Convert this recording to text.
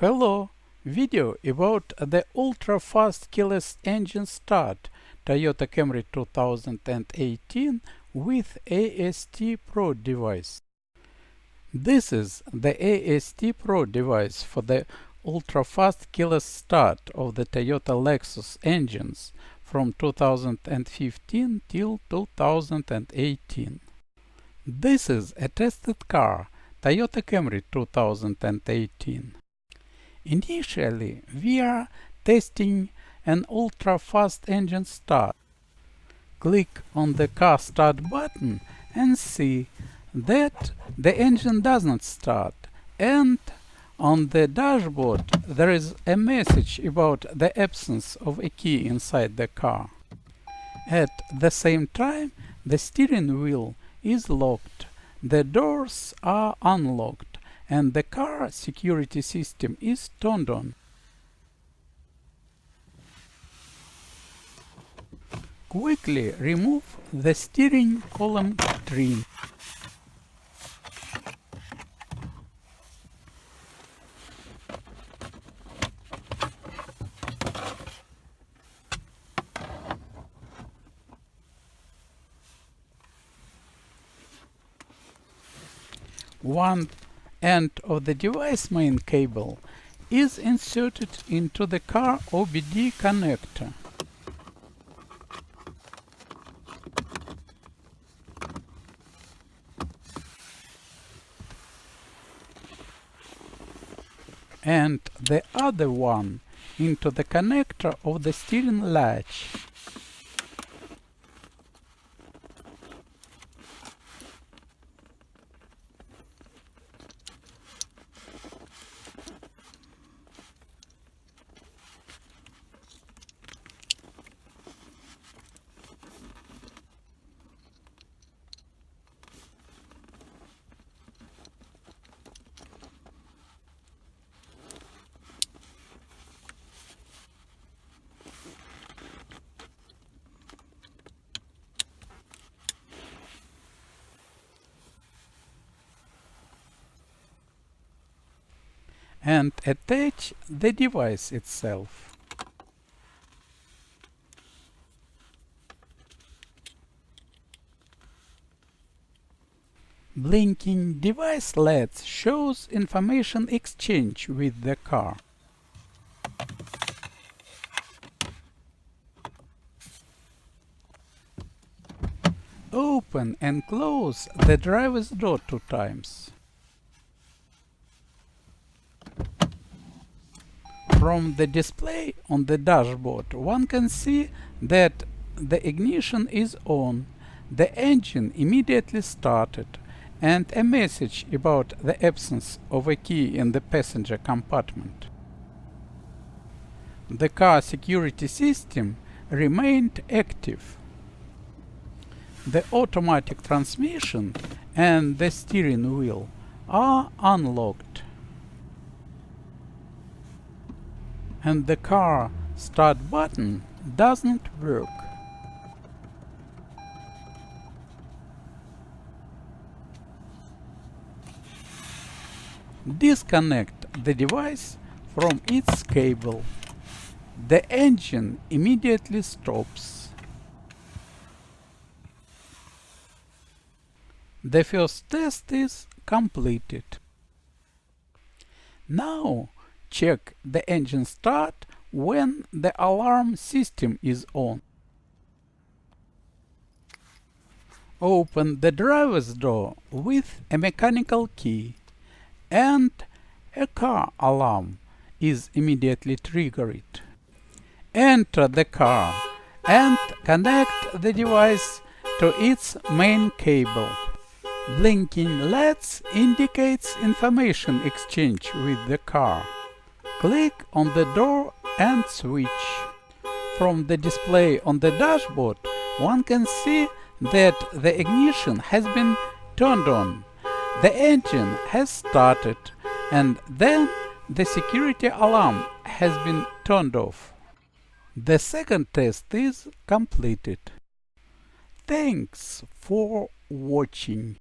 Hello! Video about the ultra-fast keyless engine start Toyota Camry 2018 with AST PRO device. This is the AST PRO device for the ultra-fast keyless start of the Toyota Lexus engines from 2015 till 2018. This is a tested car, Toyota Camry 2018. Initially, we are testing an ultra-fast engine start. Click on the car start button and see that the engine does not start, and on the dashboard there is a message about the absence of a key inside the car. At the same time, the steering wheel is locked, the doors are unlocked, and the car security system is turned on. Quickly remove the steering column trim. One end of the device main cable is inserted into the car OBD connector. And the other one into the connector of the steering latch. And attach the device itself. Blinking device LEDs shows information exchange with the car. Open and close the driver's door 2 times. From the display on the dashboard, one can see that the ignition is on, the engine immediately started, and a message about the absence of a key in the passenger compartment. The car security system remained active. The automatic transmission and the steering wheel are unlocked. And the car start button doesn't work. Disconnect the device from its cable. The engine immediately stops. The first test is completed. Now check the engine start when the alarm system is on. Open the driver's door with a mechanical key, and a car alarm is immediately triggered. Enter the car and connect the device to its main cable. Blinking LEDs indicates information exchange with the car. Click on the door and switch. From the display on the dashboard, one can see that the ignition has been turned on, the engine has started, and then the security alarm has been turned off. The second test is completed. Thanks for watching.